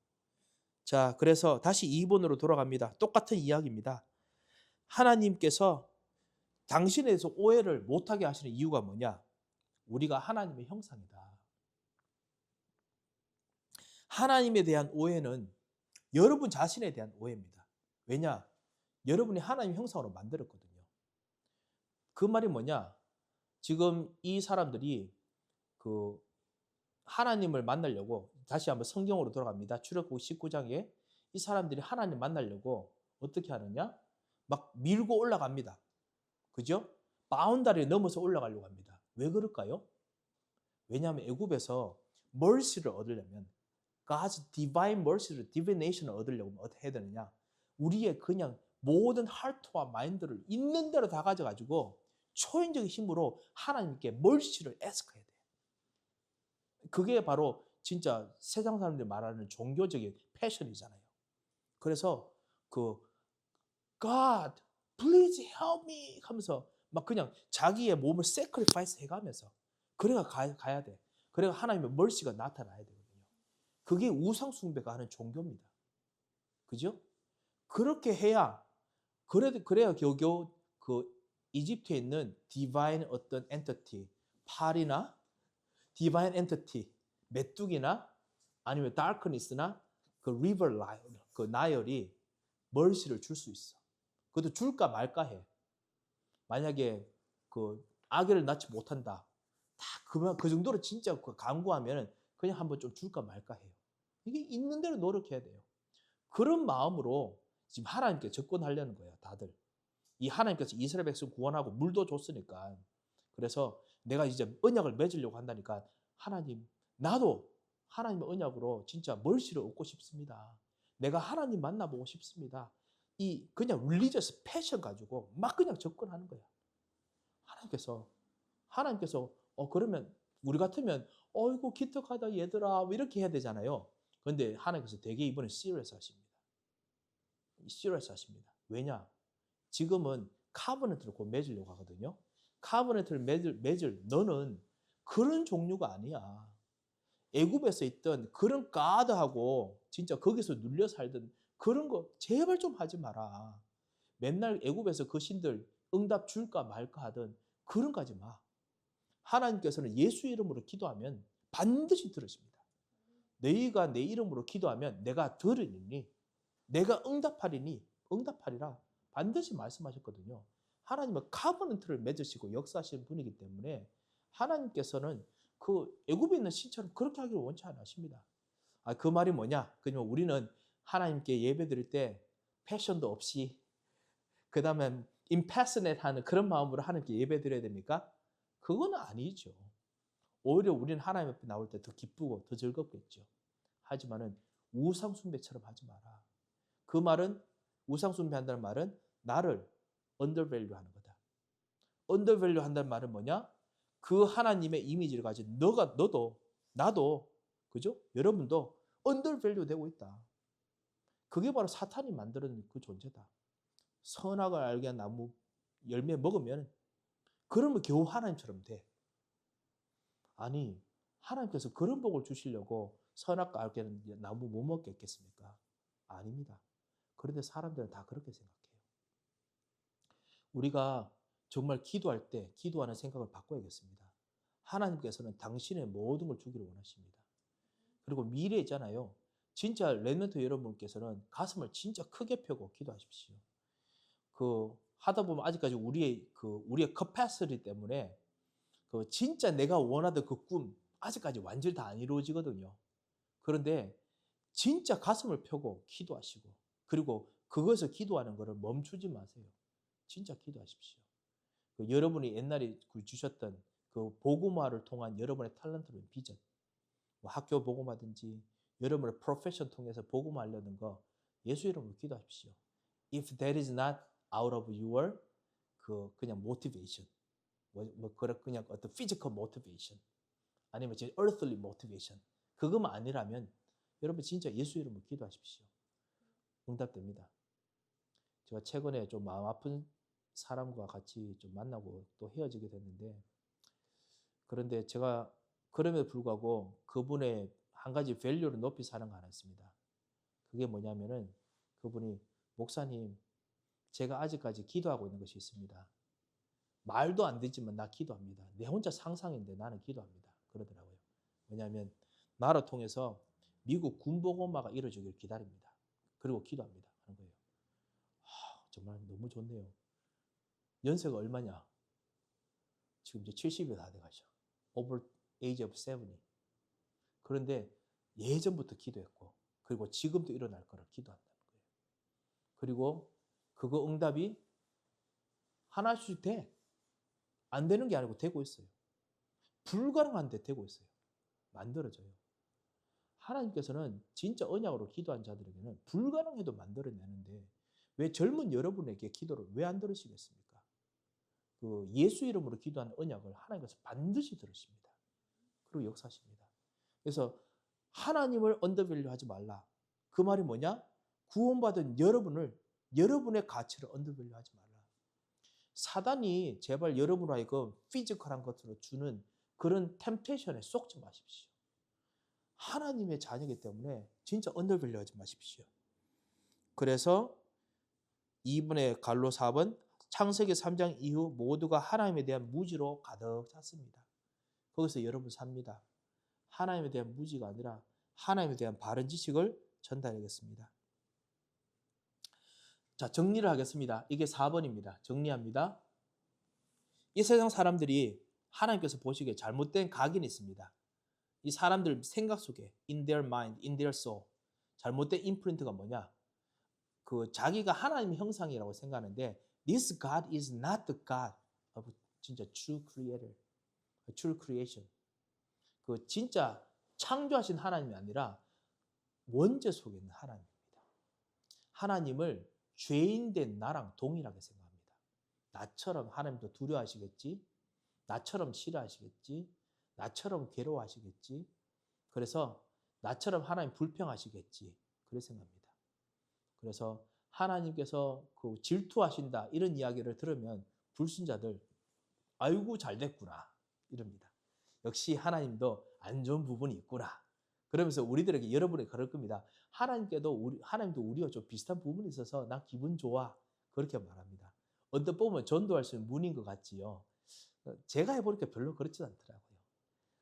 자, 그래서 다시 2번으로 돌아갑니다. 똑같은 이야기입니다. 하나님께서 당신에 대해서 오해를 못하게 하시는 이유가 뭐냐? 우리가 하나님의 형상이다. 하나님에 대한 오해는 여러분 자신에 대한 오해입니다. 왜냐? 여러분이 하나님 형상으로 만들었거든요. 그 말이 뭐냐? 지금 이 사람들이 그 하나님을 만나려고, 다시 한번 성경으로 돌아갑니다. 출애굽 19장에 이 사람들이 하나님 만나려고 어떻게 하느냐? 막 밀고 올라갑니다. 그죠? 바운다리를 넘어서 올라가려고 합니다. 왜 그럴까요? 왜냐하면 애굽에서 mercy를 얻으려면, God's divine mercy를, divination을 얻으려면 어떻게 해야 되느냐? 우리의 그냥 모든 heart와 mind를 있는 대로 다 가져가지고 초인적인 힘으로 하나님께 mercy를 ask해야 돼요. 그게 바로 진짜 세상 사람들이 말하는 종교적인 패션이잖아요. 그래서 그 God, please help me 하면서 막 그냥 자기의 몸을 sacrifice 해가면서 그래가 가야 돼. 그래가 하나님의 mercy가 나타나야 되거든요. 그게 우상 숭배가 하는 종교입니다. 그죠? 그렇게 해야, 그래야 겨우 그 이집트에 있는 divine 어떤 entity, 팔이나 divine entity, 메뚜기나 아니면 darkness나 그 river Nile, 그 나일이 mercy를 줄 수 있어. 그것도 줄까 말까 해. 만약에 그 아기를 낳지 못한다, 그 정도로 진짜 간구하면 그냥 한번 좀 줄까 말까 해요. 이게 있는 대로 노력해야 돼요. 그런 마음으로 지금 하나님께 접근하려는 거예요, 다들. 이 하나님께서 이스라엘 백성 구원하고 물도 줬으니까. 그래서 내가 이제 언약을 맺으려고 한다니까, 하나님, 나도 하나님의 언약으로 진짜 멀시를 얻고 싶습니다. 내가 하나님 만나보고 싶습니다. 이 그냥 릴리저스 패션 가지고 막 그냥 접근하는 거야. 하나님께서 그러면 우리 같으면 어이구 기특하다 얘들아 뭐 이렇게 해야 되잖아요. 그런데 하나님께서 되게 이번에 시리어스 하십니다. 시리어스 하십니다. 왜냐? 지금은 카버넌트를 곧 맺으려고 하거든요. 카버넌트를 맺을 너는 그런 종류가 아니야. 애굽에서 있던 그런 가드하고 진짜 거기서 눌려 살던 그런 거 제발 좀 하지 마라. 맨날 애굽에서 그 신들 응답 줄까 말까 하던 그런 거 하지 마. 하나님께서는 예수 이름으로 기도하면 반드시 들으십니다. 너희가 내 이름으로 기도하면 내가 들으리니, 내가 응답하리니 응답하리라 반드시 말씀하셨거든요. 하나님은 카버넌트를 맺으시고 역사하시는 분이기 때문에 하나님께서는 그 애굽에 있는 신처럼 그렇게 하기를 원치 않으십니다. 그 말이 뭐냐? 그러면 우리는 하나님께 예배 드릴 때 패션도 없이 그 다음에 impassionate 하는 그런 마음으로 하나님께 예배 드려야 됩니까? 그건 아니죠. 오히려 우리는 하나님 앞에 나올 때 더 기쁘고 더 즐겁겠죠. 하지만은 우상 숭배처럼 하지 마라. 그 말은, 우상 숭배한다는 말은 나를 undervalue 하는 거다. undervalue 한다는 말은 뭐냐? 그 하나님의 이미지를 가진 너도 나도, 그죠? 여러분도 undervalue 되고 있다. 그게 바로 사탄이 만드는 그 존재다. 선악을 알게 한 나무 열매 먹으면 그러면 겨우 하나님처럼 돼. 아니, 하나님께서 그런 복을 주시려고 선악과 알게 하는 나무 못 먹겠습니까? 아닙니다. 그런데 사람들은 다 그렇게 생각해요. 우리가 정말 기도할 때 기도하는 생각을 바꿔야겠습니다. 하나님께서는 당신의 모든 걸 주기를 원하십니다. 그리고 미래 있잖아요. 진짜 렘넌트 여러분께서는 가슴을 진짜 크게 펴고 기도하십시오. 하다 보면 아직까지 우리의 capacity 때문에 진짜 내가 원하던 그 꿈 아직까지 완전히 다 안 이루어지거든요. 그런데 진짜 가슴을 펴고 기도하시고, 그리고 그것을 기도하는 것을 멈추지 마세요. 진짜 기도하십시오. 여러분이 옛날에 주셨던 그 복음화를 통한 여러분의 탤런트를 비전, 학교 복음화든지 여러분의 프로페션 통해서 복음화하려는 거 예수 이름으로 기도하십시오. If that is not out of your 그냥 motivation, 그냥 어떤 physical motivation, 아니면 제 earthly motivation, 그것만 아니라면 여러분 진짜 예수 이름으로 기도하십시오. 응답됩니다. 제가 최근에 좀 마음 아픈 사람과 같이 좀 만나고 또 헤어지게 됐는데, 그런데 제가 그럼에도 불구하고 그분의 한 가지 밸류를 높이 사는 거 하나 있습니다. 그게 뭐냐면은 그분이 목사님, 제가 아직까지 기도하고 있는 것이 있습니다. 말도 안 되지만 나 기도합니다. 내 혼자 상상인데 나는 기도합니다. 그러더라고요. 왜냐하면 나를 통해서 미국 군복음화가 이루어지길 기다립니다. 그리고 기도합니다. 하는 거예요. 정말 너무 좋네요. 연세가 얼마냐? 지금 이제 70이 다 돼가죠. Over age of 70. 그런데 예전부터 기도했고, 그리고 지금도 일어날 거를 기도한다는 거예요. 그리고 그거 응답이 하나씩 돼. 안 되는 게 아니고 되고 있어요. 불가능한데 되고 있어요. 만들어져요. 하나님께서는 진짜 언약으로 기도한 자들에게는 불가능해도 만들어내는데 왜 젊은 여러분에게 기도를 왜 안 들으시겠습니까? 그 예수 이름으로 기도하는 언약을 하나님께서 반드시 들으십니다. 그리고 역사하십니다. 그래서 하나님을 언더밸류 하지 말라. 그 말이 뭐냐? 구원받은 여러분의 가치를 언더밸류 하지 말라. 사단이 제발 여러분으로 하여금 피지컬한 것으로 주는 그런 템테이션에 속지 마십시오. 하나님의 자녀이기 때문에 진짜 언더밸류 하지 마십시오. 그래서 2번의 갈로 4번 창세기 3장 이후 모두가 하나님에 대한 무지로 가득 찼습니다. 거기서 여러분 삽니다. 하나님에 대한 무지가 아니라 하나님에 대한 바른 지식을 전달하겠습니다. 자, 정리를 하겠습니다. 이게 4번입니다. 정리합니다. 이 세상 사람들이 하나님께서 보시기에 잘못된 각인이 있습니다. 이 사람들 생각 속에 in their mind, in their soul 잘못된 임프린트가 뭐냐? 그 자기가 하나님의 형상이라고 생각하는데 this God is not the God of 진짜 true creator, true creation. 그 진짜 창조하신 하나님이 아니라 원죄 속에 있는 하나님입니다. 하나님을 죄인된 나랑 동일하게 생각합니다. 나처럼 하나님도 두려워하시겠지? 나처럼 싫어하시겠지? 나처럼 괴로워하시겠지? 그래서 나처럼 하나님 불평하시겠지? 그렇게 생각합니다. 그래서 하나님께서 그 질투하신다 이런 이야기를 들으면 불신자들 아이고 잘 됐구나 이럽니다. 역시 하나님도 안 좋은 부분이 있구나. 그러면서 우리들에게 여러분에게 그럴 겁니다. 하나님도 우리와 좀 비슷한 부분이 있어서 난 기분 좋아. 그렇게 말합니다. 언뜻 보면 전도할 수 있는 문인 것 같지요. 제가 해보니까 별로 그렇지 않더라고요.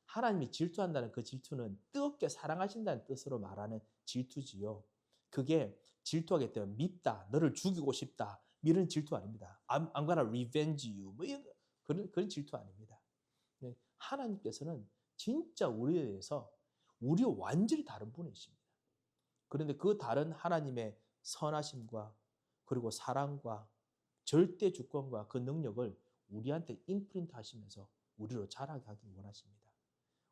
하나님이 질투한다는 그 질투는 뜨겁게 사랑하신다는 뜻으로 말하는 질투지요. 그게 질투하기 때문에 밉다, 너를 죽이고 싶다 이런 질투 아닙니다. I'm gonna revenge you 뭐 이런 그런 질투 아닙니다. 하나님께서는 진짜 우리에 대해서 우리와 완전히 다른 분이십니다. 그런데 그 다른 하나님의 선하심과 그리고 사랑과 절대 주권과 그 능력을 우리한테 임프린트 하시면서 우리로 자라게 하길 원하십니다.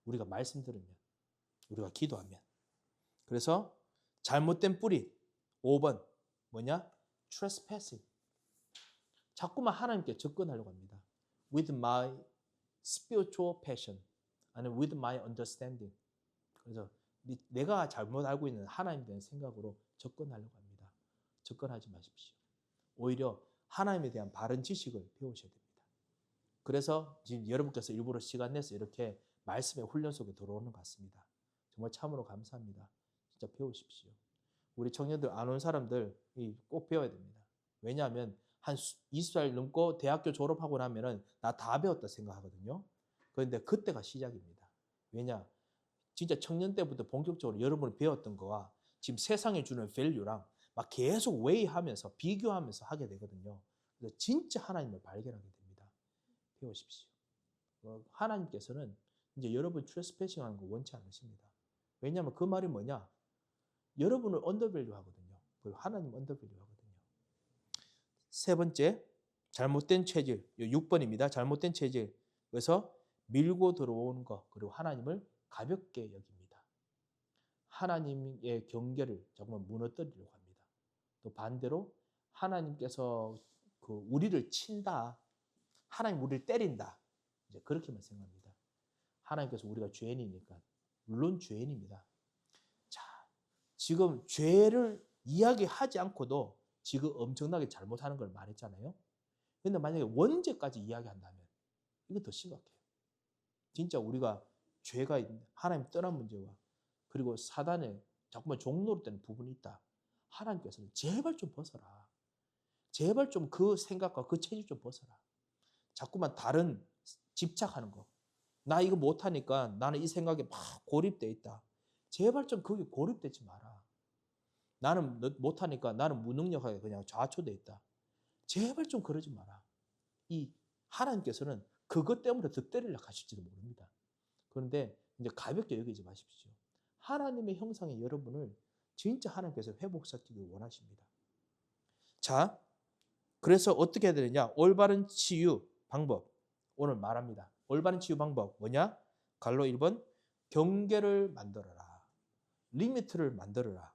우리가 말씀 들으면, 우리가 기도하면. 그래서 잘못된 뿌리 5번 뭐냐? trespassing. 자꾸만 하나님께 접근하려고 합니다. with my spiritual passion 아니면 with my understanding. 그래서 내가 잘못 알고 있는 하나님에 대한 생각으로 접근하려고 합니다. 접근하지 마십시오. 오히려 하나님에 대한 바른 지식을 배우셔야 됩니다. 그래서 지금 여러분께서 일부러 시간 내서 이렇게 말씀의 훈련 속에 들어오는 것 같습니다. 정말 참으로 감사합니다. 진짜 배우십시오. 우리 청년들 안 온 사람들 꼭 배워야 됩니다. 왜냐하면 한 20살 넘고 대학교 졸업하고 나면은 나 다 배웠다 생각하거든요. 그런데 그때가 시작입니다. 왜냐? 진짜 청년 때부터 본격적으로 여러분이 배웠던 거와 지금 세상에 주는 밸류랑 막 계속 웨이하면서 비교하면서 하게 되거든요. 그래서 진짜 하나님을 발견하게 됩니다. 배우십시오. 하나님께서는 이제 여러분 트레스패싱 하는 거 원치 않으십니다. 왜냐하면 그 말이 뭐냐? 여러분을 언더밸류 하거든요. 하나님 언더밸류 하거든요. 세 번째, 잘못된 체질. 6번입니다. 잘못된 체질. 그래서 밀고 들어오는 것, 그리고 하나님을 가볍게 여깁니다. 하나님의 경계를 정말 무너뜨리려고 합니다. 또 반대로 하나님께서 그 우리를 친다. 하나님 우리를 때린다. 이제 그렇게만 생각합니다. 하나님께서 우리가 죄인이니까. 물론 죄인입니다. 자, 지금 죄를 이야기하지 않고도 지금 엄청나게 잘못하는 걸 말했잖아요. 근데 만약에 원죄까지 이야기한다면 이거 더 심각해요. 진짜 우리가 죄가 하나님 떠난 문제와 그리고 사단의 자꾸만 종노릇되는 부분이 있다. 하나님께서는 제발 좀 벗어라. 제발 좀 그 생각과 그 체질 좀 벗어라. 자꾸만 다른 집착하는 거. 나 이거 못하니까 나는 이 생각에 막 고립돼 있다. 제발 좀 거기 고립되지 마라. 나는 못하니까 나는 무능력하게 그냥 좌초돼 있다. 제발 좀 그러지 마라. 이 하나님께서는 그것 때문에 더 때리려 하실지도 모릅니다. 그런데 이제 가볍게 여기지 마십시오. 하나님의 형상의 여러분을 진짜 하나님께서 회복시키길 원하십니다. 자, 그래서 어떻게 해야 되느냐? 올바른 치유 방법 오늘 말합니다. 올바른 치유 방법 뭐냐? 갈로 1번 경계를 만들어라. 리미트를 만들어라.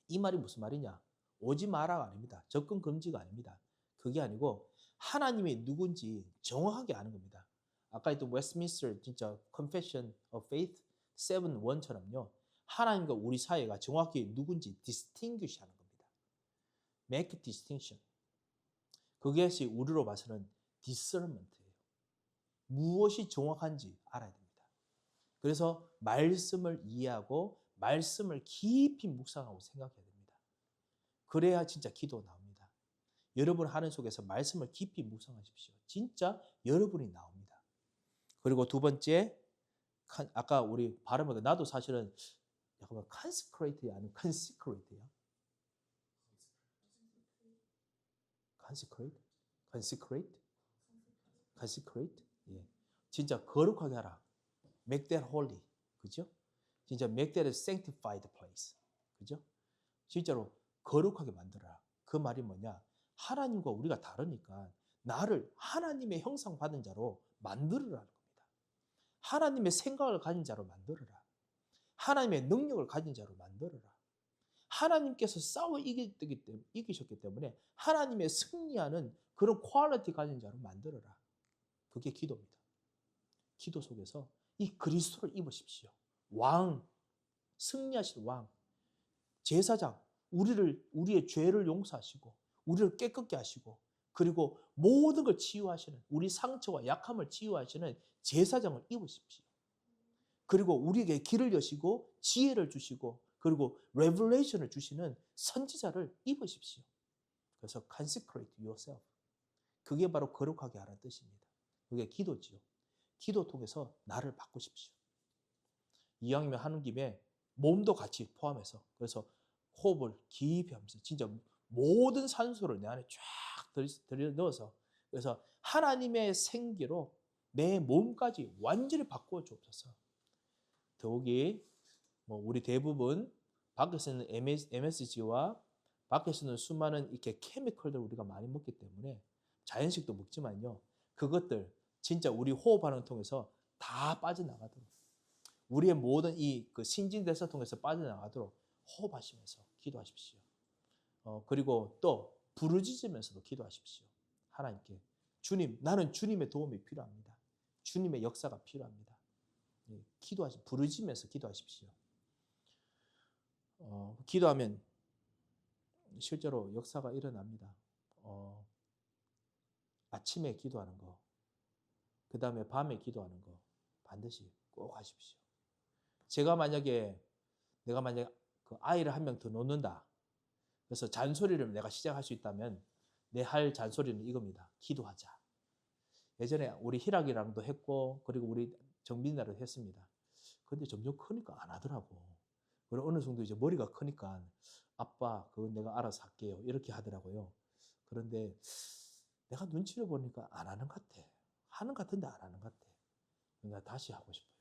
이 말이 무슨 말이냐? 오지 마라가 아닙니다. 접근 금지가 아닙니다. 그게 아니고 하나님이 누군지 정확하게 아는 겁니다. 아까 했던 웨스트민스터 진짜 Confession of Faith 7:1처럼요. 하나님과 우리 사이가 정확히 누군지 distinguish 하는 겁니다. Make distinction. 그것이 우리로 봐서는 discernment예요. 무엇이 정확한지 알아야 됩니다. 그래서 말씀을 이해하고 말씀을 깊이 묵상하고 생각해야 됩니다. 그래야 진짜 기도 나옵니다. 여러분 하는 속에서 말씀을 깊이 묵상하십시오. 진짜 여러분이 나옵니다. 그리고 두 번째, 아까 우리 발음을 나도 사실은 잠깐만 consecrate 아니면 consecrate야? consecrate? consecrate? consecrate? 예. 진짜 거룩하게 하라. make that holy. 그죠? 진짜 make that a sanctified place. 그죠? 실제로 거룩하게 만들어라. 그 말이 뭐냐? 하나님과 우리가 다르니까 나를 하나님의 형상 받은 자로 만들어라는 겁니다. 하나님의 생각을 가진 자로 만들어라. 하나님의 능력을 가진 자로 만들어라. 하나님께서 싸워 이기셨기 때문에 하나님의 승리하는 그런 퀄리티 가진 자로 만들어라. 그게 기도입니다. 기도 속에서 이 그리스도를 입으십시오. 왕, 승리하신 왕, 제사장, 우리의 죄를 용서하시고 우리를 깨끗게 하시고 그리고 모든 걸 치유하시는 우리 상처와 약함을 치유하시는 제사장을 입으십시오. 그리고 우리에게 길을 여시고 지혜를 주시고 그리고 레벨레이션을 주시는 선지자를 입으십시오. 그래서 consecrate yourself. 그게 바로 거룩하게 하라는 뜻입니다. 그게 기도지요. 기도 통해서 나를 바꾸십시오. 이왕이면 하는 김에 몸도 같이 포함해서 그래서 호흡을 깊이 하면서 진짜 모든 산소를 내 안에 쫙 들여 넣어서 그래서 하나님의 생기로 내 몸까지 완전히 바꾸어 주옵소서. 더욱이 뭐 우리 대부분 밖에서는 MSG와 밖에서는 수많은 이렇게 케미컬들 우리가 많이 먹기 때문에 자연식도 먹지만요. 그것들 진짜 우리 호흡하는 통해서 다 빠져나가도록 우리의 모든 이 그 신진대사 통해서 빠져나가도록 호흡하시면서 기도하십시오. 그리고 또 부르짖으면서도 기도하십시오. 하나님께 주님, 나는 주님의 도움이 필요합니다. 주님의 역사가 필요합니다. 부르짖으면서 기도하십시오. 기도하면 실제로 역사가 일어납니다. 아침에 기도하는 거, 그 다음에 밤에 기도하는 거 반드시 꼭 하십시오. 내가 만약에 그 아이를 한 명 더 놓는다. 그래서 잔소리를 내가 시작할 수 있다면 내 할 잔소리는 이겁니다. 기도하자. 예전에 우리 희락이랑도 했고 그리고 우리 정민이랑도 했습니다. 근데 점점 크니까 안 하더라고. 그리고 어느 정도 이제 머리가 크니까 아빠 그건 내가 알아서 할게요. 이렇게 하더라고요. 그런데 내가 눈치를 보니까 안 하는 것 같아. 하는 것 같은데 안 하는 것 같아. 내가 다시 하고 싶어요.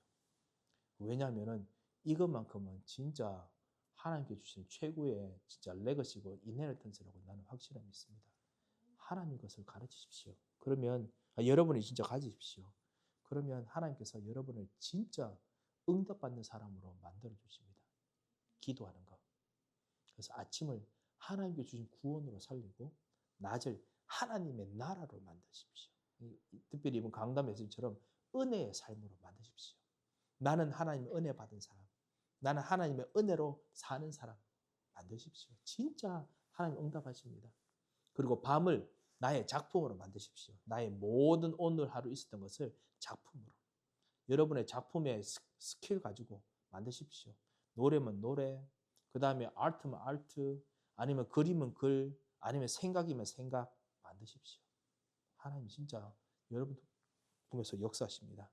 왜냐하면은 이것만큼은 진짜 하나님께 주신 최고의 진짜 레거시고 이네리턴스라고 나는 확실히 믿습니다. 하나님 것을 가르치십시오. 그러면 여러분이 진짜 가지십시오. 그러면 하나님께서 여러분을 진짜 응답받는 사람으로 만들어 주십니다. 기도하는 것. 그래서 아침을 하나님께 주신 구원으로 살리고 낮을 하나님의 나라로 만드십시오. 특별히 이번 강단 메시지처럼 은혜의 삶으로 만드십시오. 나는 하나님의 은혜 받은 사람, 나는 하나님의 은혜로 사는 사람 만드십시오. 진짜 하나님 응답하십니다. 그리고 밤을 나의 작품으로 만드십시오. 나의 모든 오늘 하루 있었던 것을 작품으로. 여러분의 작품의 스킬 가지고 만드십시오. 노래면 노래, 그 다음에 아트면 아트, 아니면 그림은 글, 아니면 생각이면 생각 만드십시오. 하나님 진짜 여러분 통해서 역사하십니다.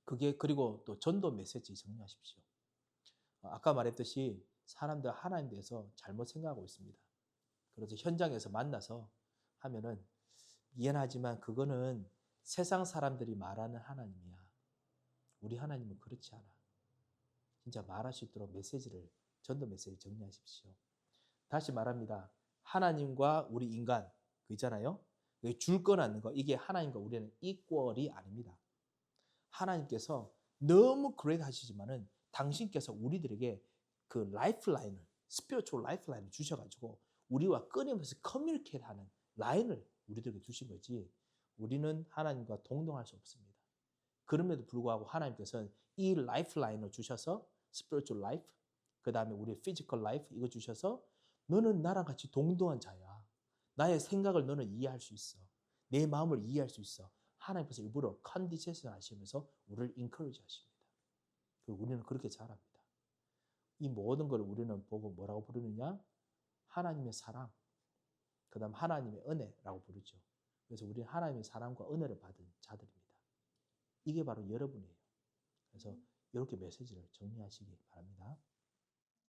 그게 그리고 또 전도 메시지 정리하십시오. 아까 말했듯이 사람들 하나님에 대해서 잘못 생각하고 있습니다. 그래서 현장에서 만나서 하면은 미안하지만 그거는 세상 사람들이 말하는 하나님이야. 우리 하나님은 그렇지 않아. 진짜 말할 수 있도록 메시지를 전도 메시지 정리하십시오. 다시 말합니다. 하나님과 우리 인간 그 있잖아요. 줄 거 낳는 거 이게 하나님과 우리는 이퀄이 아닙니다. 하나님께서 너무 그레이트 하시지만은 당신께서 우리들에게 그 라이프라인을 스피리추얼 라이프라인을 주셔가지고 우리와 끊임없이 커뮤니케이트하는 라인을 우리들에게 주신 거지 우리는 하나님과 동등할 수 없습니다. 그럼에도 불구하고 하나님께서는 이 라이프라인을 주셔서 스피리추얼 라이프 그 다음에 우리 피지컬 라이프 이거 주셔서 너는 나랑 같이 동등한 자야. 나의 생각을 너는 이해할 수 있어. 내 마음을 이해할 수 있어. 하나님께서 일부러 컨디션 하시면서 우리를 인커리지 하십니다. 그리고 우리는 그렇게 자랍니다. 이 모든 걸 우리는 보고 뭐라고 부르느냐? 하나님의 사랑, 그 다음 하나님의 은혜라고 부르죠. 그래서 우리는 하나님의 사랑과 은혜를 받은 자들입니다. 이게 바로 여러분이에요. 그래서 이렇게 메시지를 정리하시기 바랍니다.